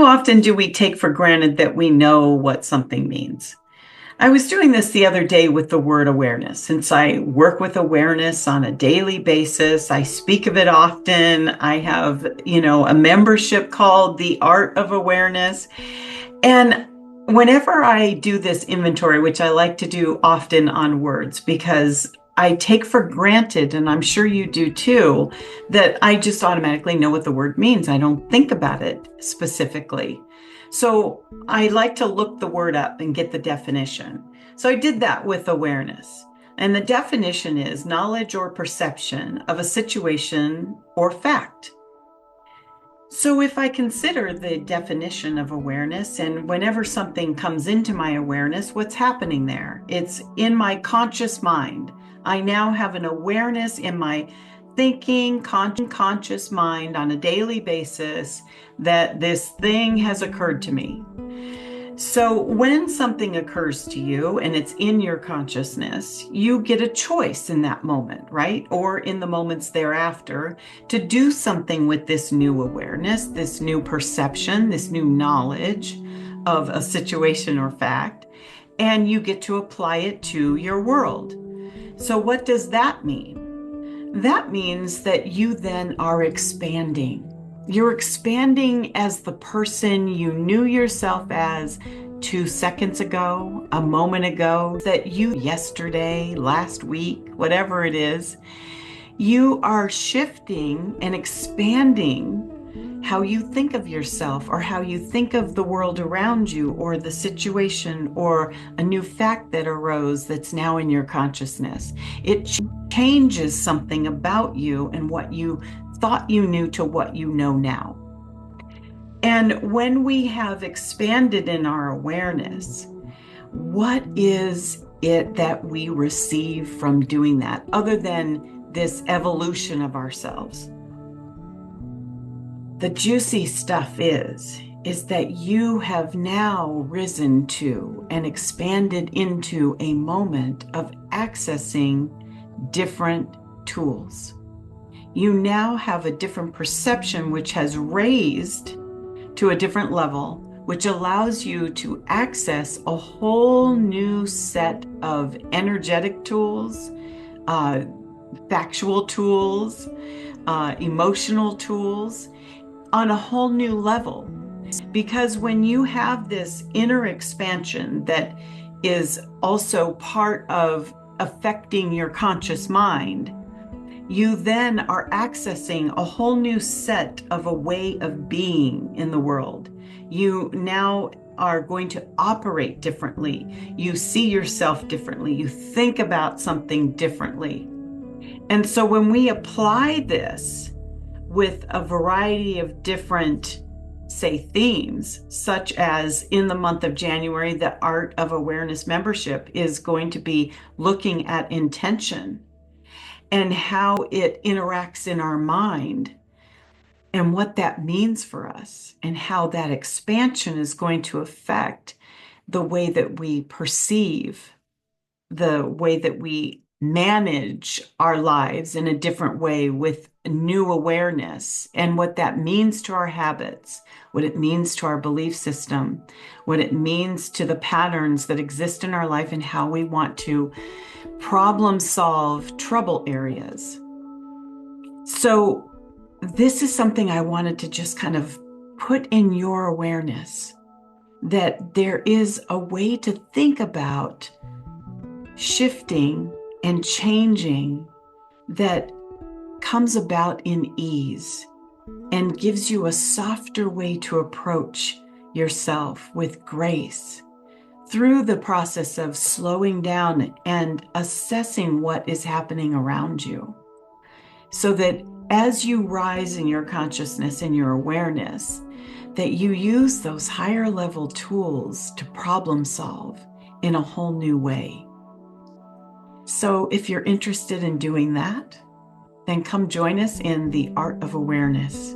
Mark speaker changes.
Speaker 1: How often do we take for granted that we know what something means? I was doing this the other day with the word awareness. Since I work with awareness on a daily basis, I speak of it often. I have, a membership called The Art of Awareness. And whenever I do this inventory, which I like to do often on words, because I take for granted, and I'm sure you do too, that I just automatically know what the word means. I don't think about it specifically. So I like to look the word up and get the definition. So I did that with awareness. And the definition is knowledge or perception of a situation or fact. So if I consider the definition of awareness, and whenever something comes into my awareness, what's happening there? It's in my conscious mind. I now have an awareness in my thinking, conscious mind on a daily basis that this thing has occurred to me. So when something occurs to you and it's in your consciousness, you get a choice in that moment, right? Or in the moments thereafter to do something with this new awareness, this new perception, this new knowledge of a situation or fact, and you get to apply it to your world. So what does that mean? That means that you then are expanding. You're expanding as the person you knew yourself as 2 seconds ago, a moment ago, that you yesterday, last week, whatever it is. You are shifting and expanding how you think of yourself or how you think of the world around you or the situation or a new fact that arose that's now in your consciousness. It changes something about you and what you thought you knew to what you know now. And when we have expanded in our awareness, what is it that we receive from doing that other than this evolution of ourselves? The juicy stuff is that you have now risen to and expanded into a moment of accessing different tools. You now have a different perception, which has raised to a different level, which allows you to access a whole new set of energetic tools, factual tools, emotional tools on a whole new level. Because when you have this inner expansion that is also part of affecting your conscious mind, you then are accessing a whole new set of a way of being in the world. You now are going to operate differently. You see yourself differently. You think about something differently. And so when we apply this with a variety of different, say, themes, such as in the month of January, the Art of Awareness membership is going to be looking at intention and how it interacts in our mind and what that means for us and how that expansion is going to affect the way that we perceive, the way that we manage our lives in a different way with new awareness, and what that means to our habits, what it means to our belief system, what it means to the patterns that exist in our life, and how we want to problem solve trouble areas. So this is something I wanted to just kind of put in your awareness, that there is a way to think about shifting and changing that comes about in ease and gives you a softer way to approach yourself with grace through the process of slowing down and assessing what is happening around you. So that as you rise in your consciousness and your awareness, that you use those higher level tools to problem solve in a whole new way. So if you're interested in doing that, then come join us in the Art of Awareness.